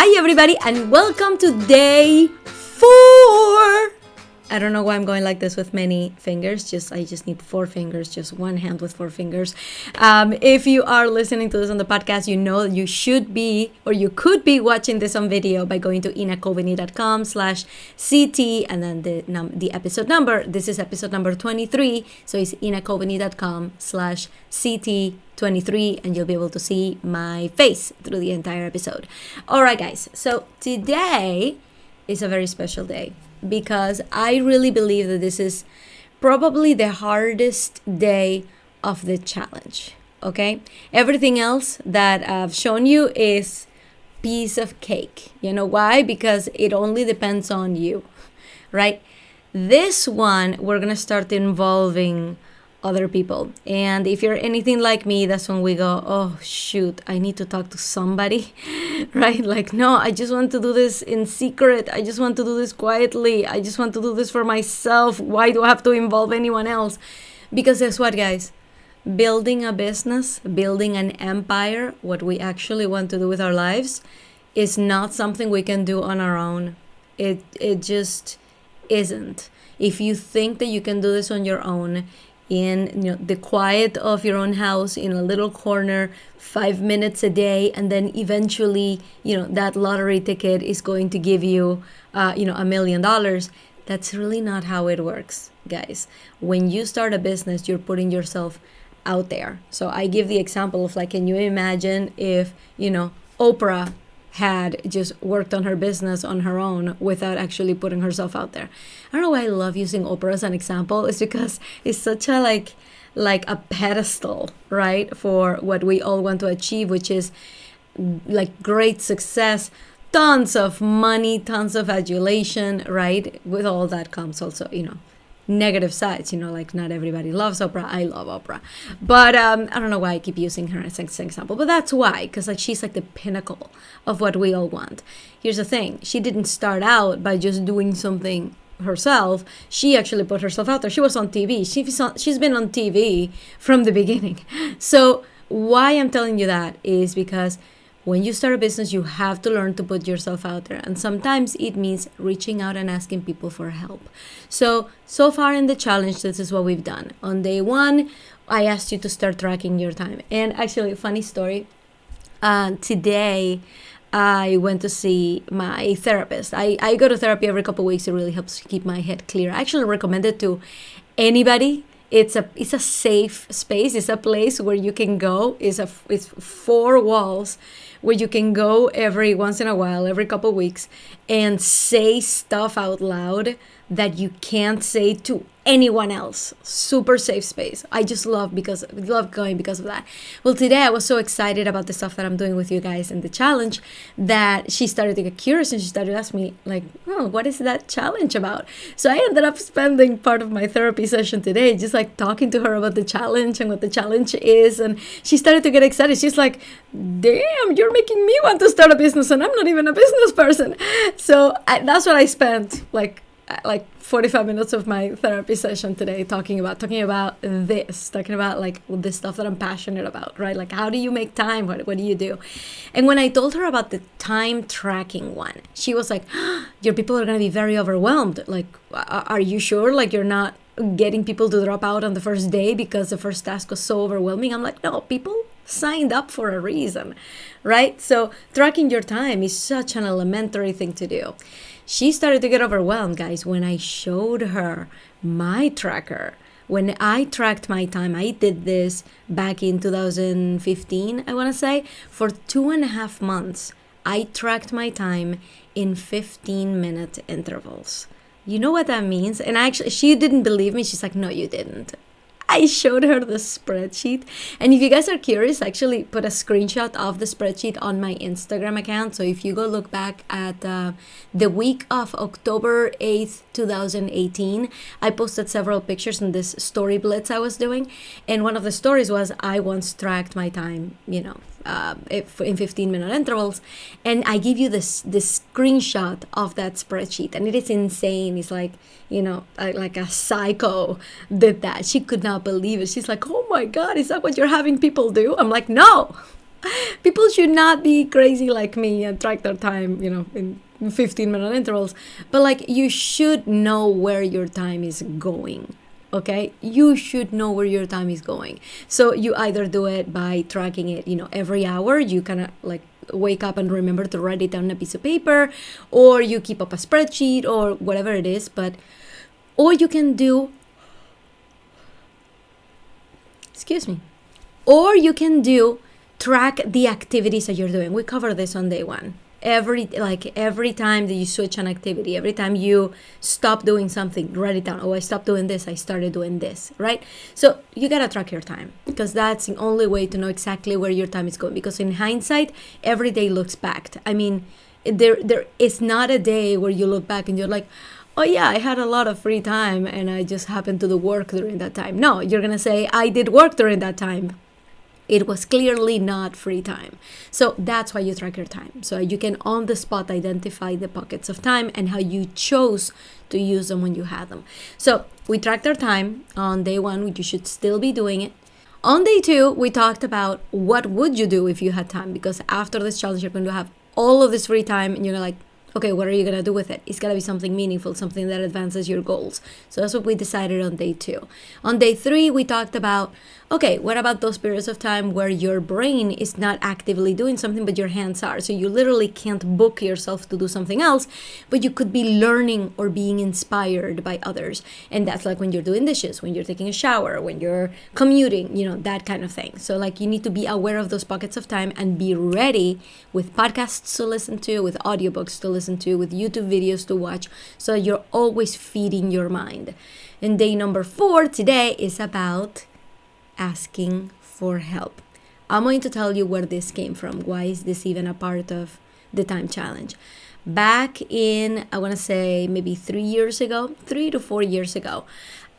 Hi everybody and welcome to day 4. I don't know why I'm going like this with many fingers. I just need 4 fingers, just one hand with 4 fingers. If you are listening to this on the podcast, you know you should be, or you could be watching this on video by going to inacoveney.com/CT and then the episode number. This is episode number 23. So it's inacoveney.com/CT23 and you'll be able to see my face through the entire episode. All right, guys. So today is a very special day, because I really believe that this is probably the hardest day of the challenge, okay? Everything else that I've shown you is piece of cake. You know why? Because it only depends on you, right? This one, we're gonna start involving other people. And if you're anything like me, that's when we go, oh shoot, I need to talk to somebody, right? Like, no, I just want to do this in secret. I just want to do this quietly. I just want to do this for myself. Why do I have to involve anyone else? Because guess what, guys? Building a business, building an empire, what we actually want to do with our lives, is not something we can do on our own. It just isn't. If you think that you can do this on your own, in the quiet of your own house, in a little corner, 5 minutes a day, and then eventually that lottery ticket is going to give you $1 million, that's really not how it works, guys. When you start a business, you're putting yourself out there. So I give the example of, like, can you imagine if Oprah had just worked on her business on her own without actually putting herself out there? I don't know why I love using Oprah as an example. It's because it's such a like a pedestal, right, for what we all want to achieve, which is like great success, tons of money, tons of adulation, right? With all that comes also, negative sides, like not everybody loves Oprah. I love Oprah, but I don't know why I keep using her as an example, but that's why, because like she's like the pinnacle of what we all want. Here's the thing: she didn't start out by just doing something herself. She actually put herself out there. She was on TV. She's been on TV from the beginning. So why I'm telling you that is because when you start a business, you have to learn to put yourself out there. And sometimes it means reaching out and asking people for help. So far in the challenge, this is what we've done. On day 1, I asked you to start tracking your time. And actually, funny story, today I went to see my therapist. I go to therapy every couple of weeks. It really helps keep my head clear. I actually recommend it to anybody. It's a safe space. It's a place where you can go. It's 4 walls where you can go every once in a while, every couple of weeks, and say stuff out loud that you can't say to anyone else. Super safe space. I just love going because of that. Well, today I was so excited about the stuff that I'm doing with you guys in the challenge that she started to get curious and she started asking me, like, oh, what is that challenge about? So I ended up spending part of my therapy session today just like talking to her about the challenge and what the challenge is. And she started to get excited. She's like, damn, you're making me want to start a business and I'm not even a business person. So that's what I spent like 45 minutes of my therapy session today talking about this, talking about like the stuff that I'm passionate about, right? Like, how do you make time? What do you do? And when I told her about the time tracking one, she was like, your people are going to be very overwhelmed. Like, are you sure? Like, you're not getting people to drop out on the first day because the first task was so overwhelming? I'm like, no, people signed up for a reason, right? So tracking your time is such an elementary thing to do. She started to get overwhelmed, guys, when I showed her my tracker. When I tracked my time, I did this back in 2015, I want to say. For 2.5 months, I tracked my time in 15-minute intervals. You know what that means? And actually, she didn't believe me. She's like, no, you didn't. I showed her the spreadsheet. And if you guys are curious, I actually put a screenshot of the spreadsheet on my Instagram account. So if you go look back at the week of October 8th, 2018, I posted several pictures in this story blitz I was doing. And one of the stories was I once tracked my time, in 15-minute intervals. And I give you this screenshot of that spreadsheet. And it is insane. It's like, like a psycho did that. She could not believe it. She's like, oh my God, is that what you're having people do? I'm like, no, People should not be crazy like me and track their time, in 15-minute intervals. But like, you should know where your time is going. Okay, you should know where your time is going. So you either do it by tracking it, every hour. You kind of like wake up and remember to write it down on a piece of paper, or you keep up a spreadsheet or whatever it is. Or you can do, or you can do track the activities that you're doing. We cover this on day one. Every time that you switch an activity, every time you stop doing something, write it down. Oh, I stopped doing this, I started doing this, right? So you gotta track your time, because that's the only way to know exactly where your time is going. Because in hindsight, every day looks packed. I mean, there is not a day where you look back and you're like, oh yeah, I had a lot of free time and I just happened to do work during that time. No, you're gonna say, I did work during that time. It was clearly not free time. So that's why you track your time. So you can on the spot identify the pockets of time and how you chose to use them when you had them. So we tracked our time on day one. You should still be doing it. On day two, we talked about what would you do if you had time, because after this challenge, you're going to have all of this free time and you're like, okay, what are you going to do with it? It's got to be something meaningful, something that advances your goals. So that's what we decided on day two. On day three, we talked about, okay, what about those periods of time where your brain is not actively doing something, but your hands are? So you literally can't book yourself to do something else, but you could be learning or being inspired by others. And that's like when you're doing dishes, when you're taking a shower, when you're commuting, that kind of thing. So like, you need to be aware of those pockets of time and be ready with podcasts to listen to, with audiobooks to listen to, with YouTube videos to watch, so that you're always feeding your mind. And day number 4 today is about asking for help. I'm going to tell you where this came from. Why is this even a part of the time challenge? Back in, I want to say maybe 3 to 4 years ago,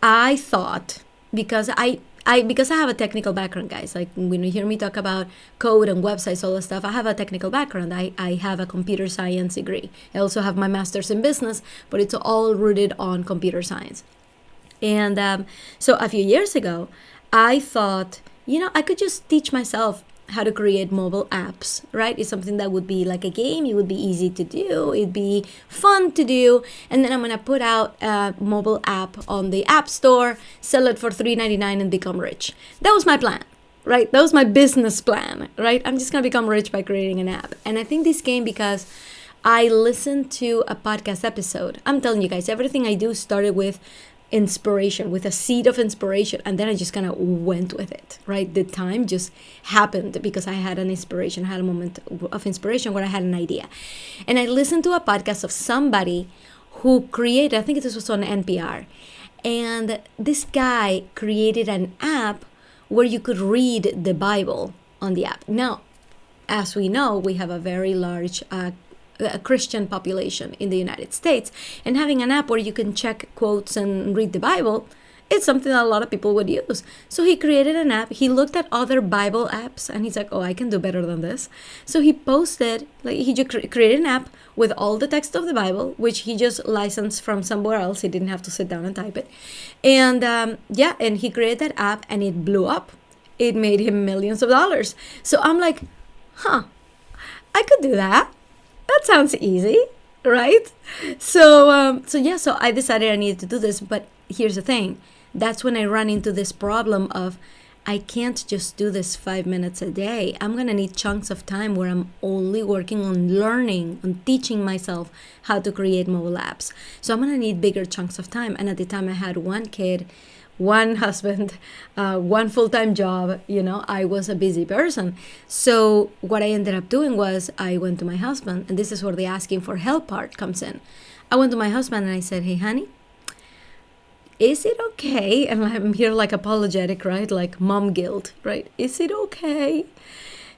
I thought, because I have a technical background, guys, like when you hear me talk about code and websites, all that stuff, I have a technical background. I have a computer science degree. I also have my master's in business, but it's all rooted on computer science. And so a few years ago, I thought, I could just teach myself how to create mobile apps, right? It's something that would be like a game. It would be easy to do. It'd be fun to do. And then I'm going to put out a mobile app on the App Store, sell it for $3.99 and become rich. That was my plan, right? That was my business plan, right? I'm just going to become rich by creating an app. And I think this came because I listened to a podcast episode. I'm telling you guys, everything I do started with inspiration, with a seed of inspiration, and then I just kind of went with it, right? The time just happened because I had an inspiration, I had a moment of inspiration where I had an idea. And I listened to a podcast of somebody who created, I think this was on NPR, and this guy created an app where you could read the Bible on the app. Now, as we know, we have a very large a Christian population in the United States, and having an app where you can check quotes and read the Bible, it's something that a lot of people would use. So he created an app. He looked at other Bible apps and he's like, oh, I can do better than this. So he posted, he just created an app with all the text of the Bible, which he just licensed from somewhere else. He didn't have to sit down and type it. And and he created that app and it blew up. It made him millions of dollars. So I'm like, I could do that. That sounds easy, right? So I decided I needed to do this. But here's the thing. That's when I run into this problem of, I can't just do this 5 minutes a day. I'm going to need chunks of time where I'm only working on learning, on teaching myself how to create mobile apps. So I'm going to need bigger chunks of time. And at the time I had one kid, one husband, one full-time job, I was a busy person. So what I ended up doing was I went to my husband, and this is where the asking for help part comes in. I went to my husband and I said, hey, honey, is it okay? And I'm here like apologetic, right? Like mom guilt, right? Is it okay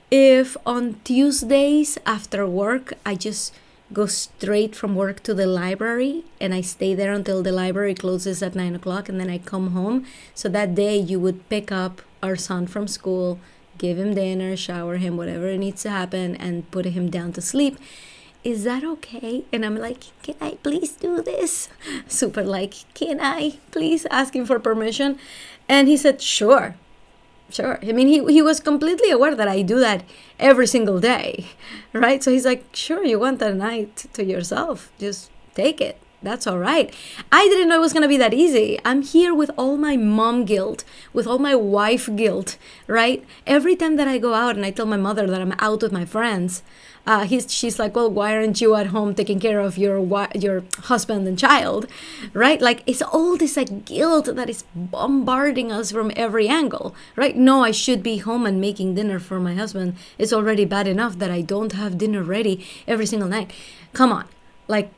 if on Tuesdays after work, I just go straight from work to the library and I stay there until the library closes at 9 o'clock, and then I come home? So that day you would pick up our son from school, give him dinner, shower him, whatever needs to happen, and put him down to sleep. Is that okay? And I'm like, can I please do this? Super like, can I please? Asking for permission. And he said, sure. sure. I mean, he was completely aware that I do that every single day, right? So he's like, sure, you want that night to yourself, just take it. That's all right. I didn't know it was going to be that easy. I'm here with all my mom guilt, with all my wife guilt, right? Every time that I go out and I tell my mother that I'm out with my friends, she's like, well, why aren't you at home taking care of your husband and child, right? Like, it's all this like guilt that is bombarding us from every angle, right? No, I should be home and making dinner for my husband. It's already bad enough that I don't have dinner ready every single night. Come on, like,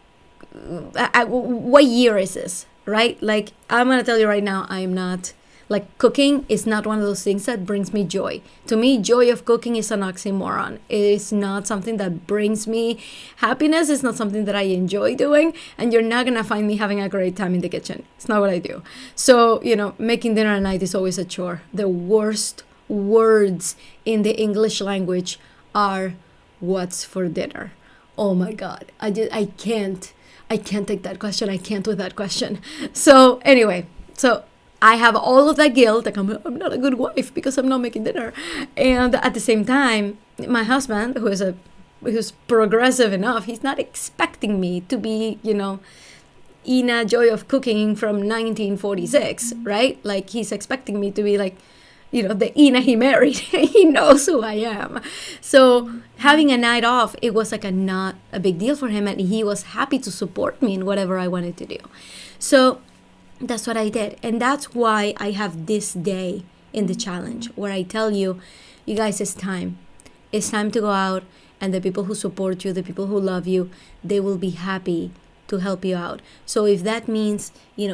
what year is this, right? Like, I'm gonna tell you right now, I'm not, like, cooking is not one of those things that brings me joy. To me, joy of cooking is an oxymoron. It's not something that brings me happiness. It's not something that I enjoy doing, and you're not gonna find me having a great time in the kitchen. It's not what I do. So, making dinner at night is always a chore. The worst words in the English language are "what's for dinner?" Oh my God, I can't take that question. I can't with that question. So anyway, I have all of that guilt, like I'm not a good wife because I'm not making dinner. And at the same time, my husband, who's progressive enough, he's not expecting me to be, Ina Joy of Cooking from 1946, right? Like, he's expecting me to be like, the Ina he married. He knows who I am. So having a night off, it was like not a big deal for him, and he was happy to support me in whatever I wanted to do. So that's what I did. And that's why I have this day in the challenge where I tell you, you guys, it's time. It's time to go out, and the people who support you, the people who love you, they will be happy to help you out. So if that means,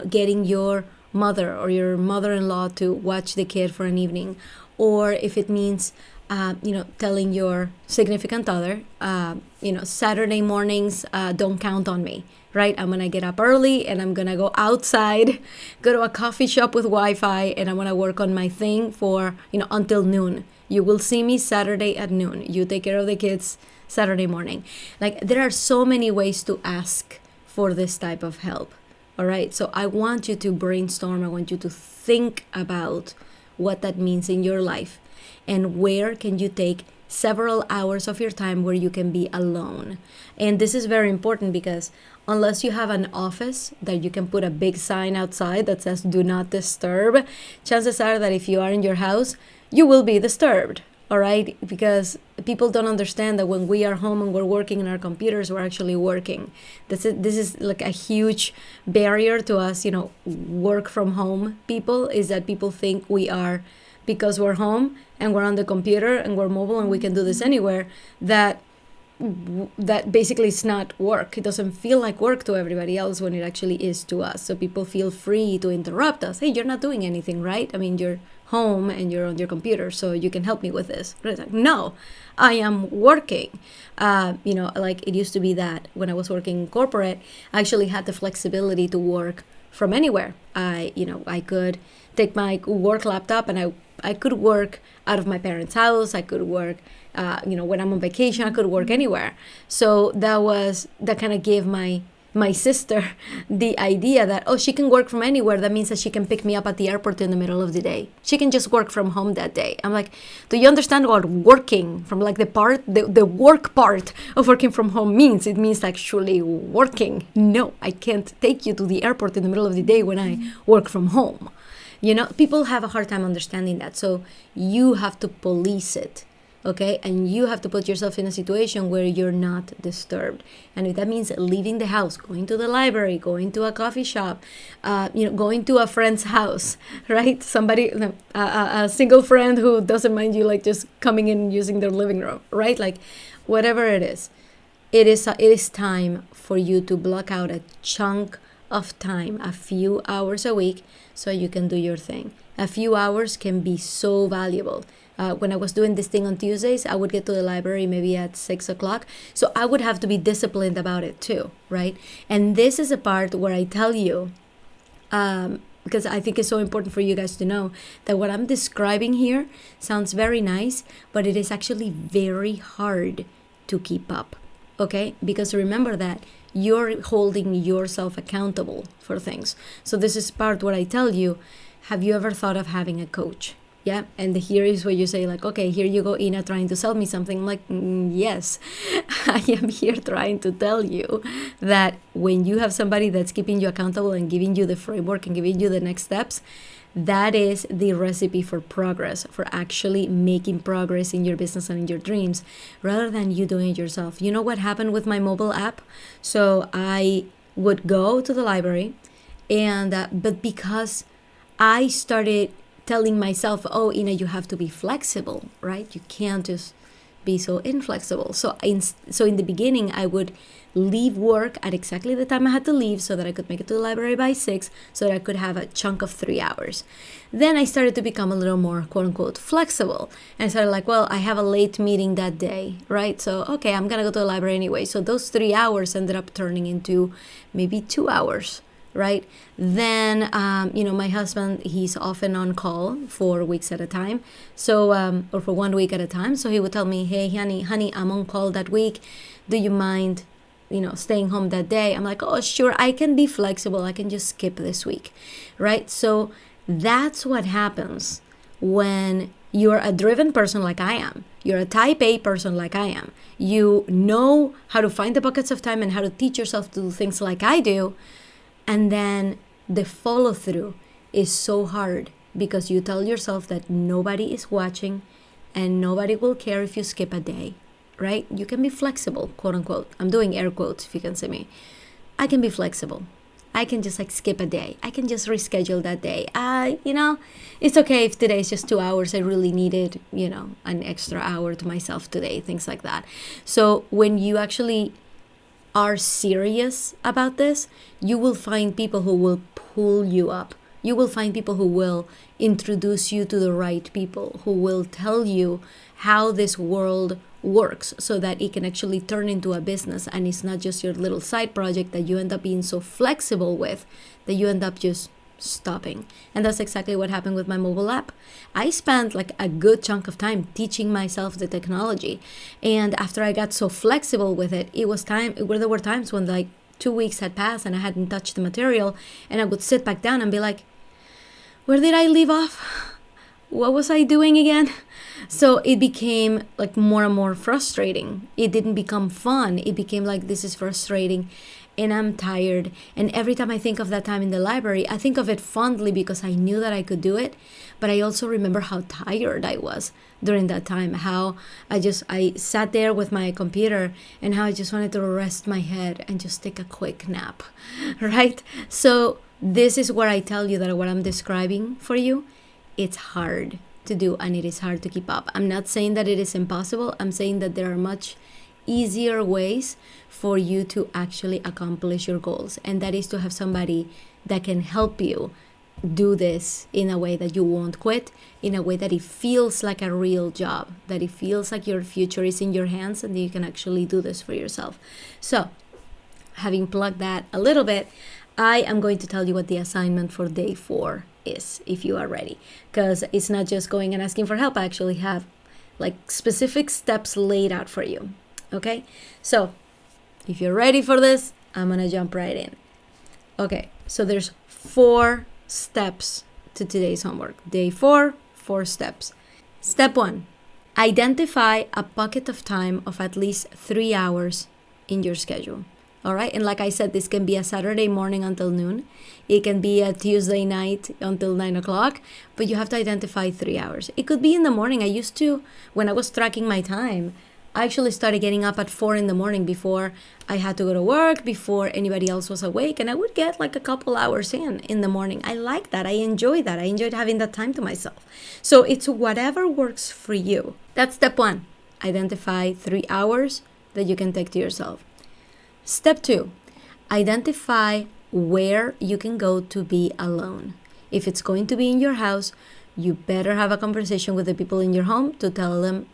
getting your mother or your mother-in-law to watch the kid for an evening, or if it means telling your significant other, Saturday mornings don't count on me, right? I'm gonna get up early and I'm gonna go outside, go to a coffee shop with Wi-Fi, and I'm gonna work on my thing for until noon. You will see me Saturday at noon. You take care of the kids Saturday morning. Like, there are so many ways to ask for this type of help. All right, so I want you to brainstorm. I want you to think about what that means in your life, and where can you take several hours of your time where you can be alone. And this is very important because unless you have an office that you can put a big sign outside that says "Do not disturb," chances are that if you are in your house, you will be disturbed. All right, because people don't understand that when we are home and we're working on our computers, we're actually working. This is like a huge barrier to us, work from home people, is that people think we are, because we're home and we're on the computer and we're mobile and we can do this anywhere, that basically is not work. It doesn't feel like work to everybody else when it actually is to us. So people feel free to interrupt us. Hey, you're not doing anything, right? I mean, you're home and you're on your computer, so you can help me with this. But it's like, no, I am working. Like it used to be that when I was working in corporate, I actually had the flexibility to work from anywhere. I could take my work laptop and I could work out of my parents' house. I could work, when I'm on vacation, I could work anywhere. So that kind of gave my sister the idea that, she can work from anywhere. That means that she can pick me up at the airport in the middle of the day. She can just work from home that day. I'm like, do you understand what working from, like, the work part of working from home means? It means actually working. No, I can't take you to the airport in the middle of the day when I work from home. People have a hard time understanding that. So you have to police it. Okay, and you have to put yourself in a situation where you're not disturbed. And if that means leaving the house, going to the library, going to a coffee shop, going to a friend's house, right? Somebody, a single friend who doesn't mind you, like, just coming in and using their living room, right? Like, whatever it is time for you to block out a chunk of time, a few hours a week, so you can do your thing. A few hours can be so valuable. When I was doing this thing on Tuesdays, I would get to the library maybe at 6 o'clock. So I would have to be disciplined about it too, right? And this is a part where I tell you, because I think it's so important for you guys to know that what I'm describing here sounds very nice, but it is actually very hard to keep up, okay? Because remember that you're holding yourself accountable for things. So this is part where I tell you, have you ever thought of having a coach? Yeah, and here is where you say like, okay, here you go, Ina, trying to sell me something. I'm like, yes, I am here trying to tell you that when you have somebody that's keeping you accountable and giving you the framework and giving you the next steps, that is the recipe for progress, for actually making progress in your business and in your dreams, rather than you doing it yourself. You know what happened with my mobile app? So I would go to the library, and but because I started telling myself, oh, Ina, you have to be flexible, right? You can't just be so inflexible. So in the beginning, I would leave work at exactly the time I had to leave so that I could make it to the library by 6, so that I could have a chunk of 3 hours. Then I started to become a little more, quote unquote, flexible. And I started like, well, I have a late meeting that day, right? So, okay, I'm going to go to the library anyway. So those 3 hours ended up turning into maybe 2 hours, right? Then, my husband, he's often on call for weeks at a time. So, or for 1 week at a time. So he would tell me, hey, honey, I'm on call that week. Do you mind, staying home that day? I'm like, oh, sure, I can be flexible. I can just skip this week, right? So that's what happens when you're a driven person like I am. You're a type A person like I am. You know how to find the buckets of time and how to teach yourself to do things like I do. And then the follow through is so hard because you tell yourself that nobody is watching and nobody will care if you skip a day, right? You can be flexible, quote unquote. I'm doing air quotes if you can see me. I can be flexible. I can just skip a day. I can just reschedule that day. It's okay if today is just 2 hours. I really needed, an extra hour to myself today, things like that. So when you actually are serious about this, you will find people who will pull you up. You will find people who will introduce you to the right people, who will tell you how this world works so that it can actually turn into a business and it's not just your little side project that you end up being so flexible with that you end up just stopping. And that's exactly what happened with my mobile app. I spent a good chunk of time teaching myself the technology, and after I got so flexible with it, there were times when 2 weeks had passed and I hadn't touched the material, and I would sit back down and be like, where did I leave off? What was I doing again? So it became more and more frustrating. It didn't become fun. It became this is frustrating and I'm tired. And every time I think of that time in the library, I think of it fondly because I knew that I could do it. But I also remember how tired I was during that time, how I sat there with my computer and how I just wanted to rest my head and just take a quick nap, right? So this is where I tell you that what I'm describing for you, it's hard to do and it is hard to keep up. I'm not saying that it is impossible. I'm saying that there are much easier ways for you to actually accomplish your goals, and that is to have somebody that can help you do this in a way that you won't quit, in a way that it feels like a real job, that it feels like your future is in your hands and that you can actually do this for yourself. So having plugged that a little bit, I am going to tell you what the assignment for day 4 is, if you are ready, because it's not just going and asking for help. I actually have specific steps laid out for you. Okay, so if you're ready for this, I'm gonna jump right in. Okay, so there's 4 steps to today's homework. Day 4, 4 steps. Step 1, identify a pocket of time of at least 3 hours in your schedule. All right, and like I said, this can be a Saturday morning until noon. It can be a Tuesday night until 9 o'clock, but you have to identify 3 hours. It could be in the morning. I used to, when I was tracking my time, I actually started getting up at 4 in the morning before I had to go to work, before anybody else was awake, and I would get a couple hours in the morning. I like that. I enjoy that. I enjoyed having that time to myself. So it's whatever works for you. That's step 1. Identify 3 hours that you can take to yourself. Step 2, identify where you can go to be alone. If it's going to be in your house, you better have a conversation with the people in your home to tell them,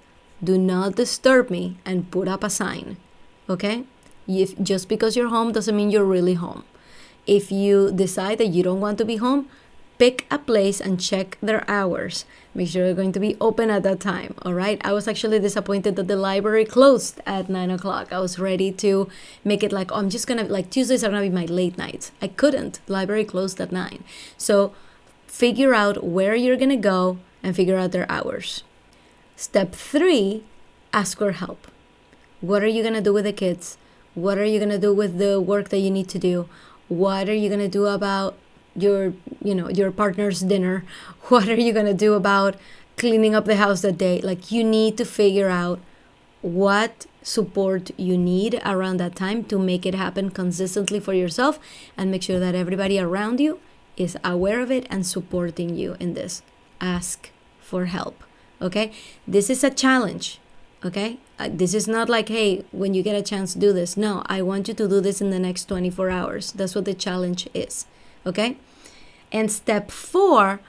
do not disturb me, and put up a sign, okay? Just because you're home doesn't mean you're really home. If you decide that you don't want to be home, pick a place and check their hours. Make sure they're going to be open at that time, all right? I was actually disappointed that the library closed at 9 o'clock. I was ready to make it I'm just gonna, Tuesdays are gonna be my late nights. I couldn't. The library closed at 9. So figure out where you're gonna go and figure out their hours. Step 3, ask for help. What are you going to do with the kids? What are you going to do with the work that you need to do? What are you going to do about your partner's dinner? What are you going to do about cleaning up the house that day? Like, you need to figure out what support you need around that time to make it happen consistently for yourself, and make sure that everybody around you is aware of it and supporting you in this. Ask for help. Okay? This is a challenge. Okay? This is not like, hey, when you get a chance, do this. No, I want you to do this in the next 24 hours. That's what the challenge is. Okay? And step 4,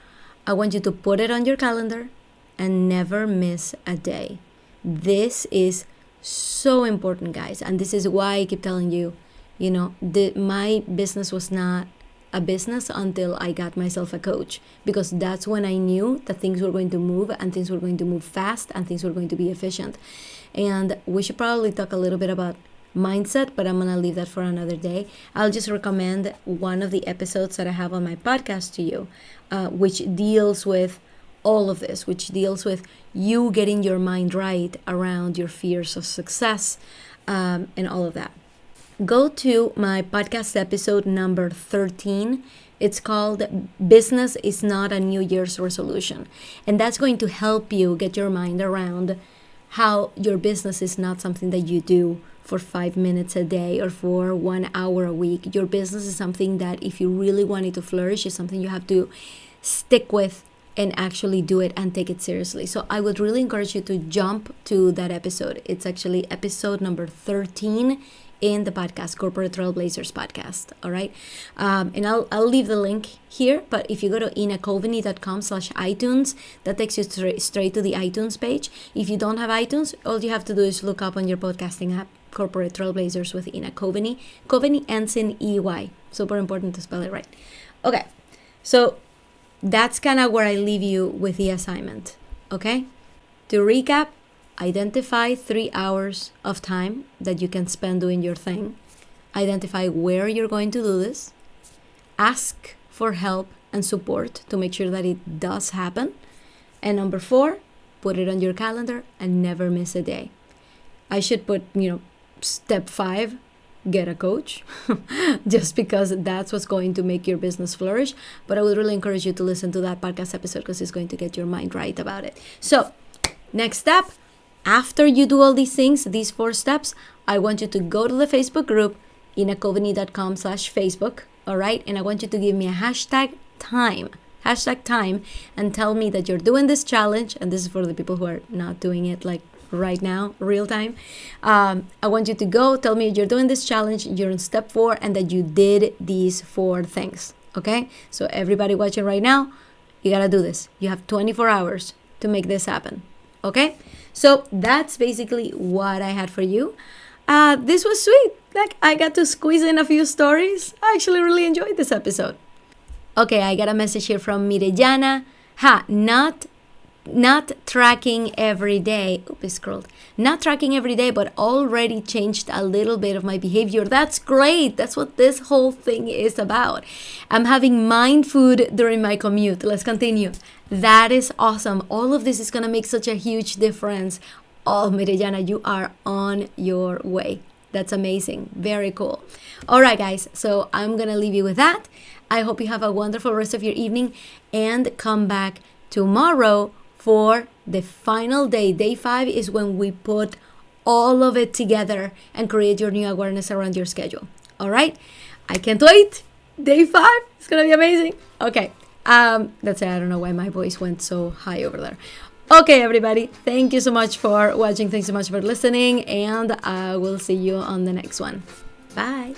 I want you to put it on your calendar and never miss a day. This is so important, guys. And this is why I keep telling you, my business was not a business until I got myself a coach, because that's when I knew that things were going to move, and things were going to move fast, and things were going to be efficient. And we should probably talk a little bit about mindset, but I'm going to leave that for another day. I'll just recommend one of the episodes that I have on my podcast to you, which deals with all of this, which deals with you getting your mind right around your fears of success, and all of that. Go to my podcast episode number 13. It's called Business is Not a New Year's Resolution. And that's going to help you get your mind around how your business is not something that you do for 5 minutes a day or for 1 hour a week. Your business is something that, if you really want it to flourish, is something you have to stick with and actually do it and take it seriously. So I would really encourage you to jump to that episode. It's actually episode number 13 in the podcast, Corporate Trailblazers podcast. All right. And I'll leave the link here, but if you go to inacoveney.com/iTunes, that takes you straight to the iTunes page. If you don't have iTunes, all you have to do is look up on your podcasting app, Corporate Trailblazers with Ina Coveney. Coveney ends in EY. Super important to spell it right. Okay. So that's kind of where I leave you with the assignment. Okay. To recap, identify 3 hours of time that you can spend doing your thing. Identify where you're going to do this. Ask for help and support to make sure that it does happen. And number 4, put it on your calendar and never miss a day. I should put, step 5, get a coach, just because that's what's going to make your business flourish. But I would really encourage you to listen to that podcast episode, because it's going to get your mind right about it. So next step, after you do all these things, these 4 steps, I want you to go to the Facebook group, inacoveney.com/Facebook, all right? And I want you to give me a hashtag time, and tell me that you're doing this challenge. And this is for the people who are not doing it like right now, real time. I want you to go tell me you're doing this challenge, you're in step 4, and that you did these 4 things, okay? So everybody watching right now, you gotta do this. You have 24 hours to make this happen, okay? So that's basically what I had for you. This was sweet. Like, I got to squeeze in a few stories. I actually really enjoyed this episode. Okay, I got a message here from Mirellana. Not tracking every day. Oops, scrolled. Not tracking every day, but already changed a little bit of my behavior. That's great. That's what this whole thing is about. I'm having mind food during my commute. Let's continue. That is awesome. All of this is going to make such a huge difference. Oh, Mirellana, you are on your way. That's amazing. Very cool. All right, guys. So I'm going to leave you with that. I hope you have a wonderful rest of your evening, and come back tomorrow for the final day. Day 5 is when we put all of it together and create your new awareness around your schedule. All right. I can't wait. Day 5. It's going to be amazing. Okay. That's it. I don't know why my voice went so high over there. Okay, everybody. Thank you so much for watching. Thanks so much for listening. And I will see you on the next one. Bye.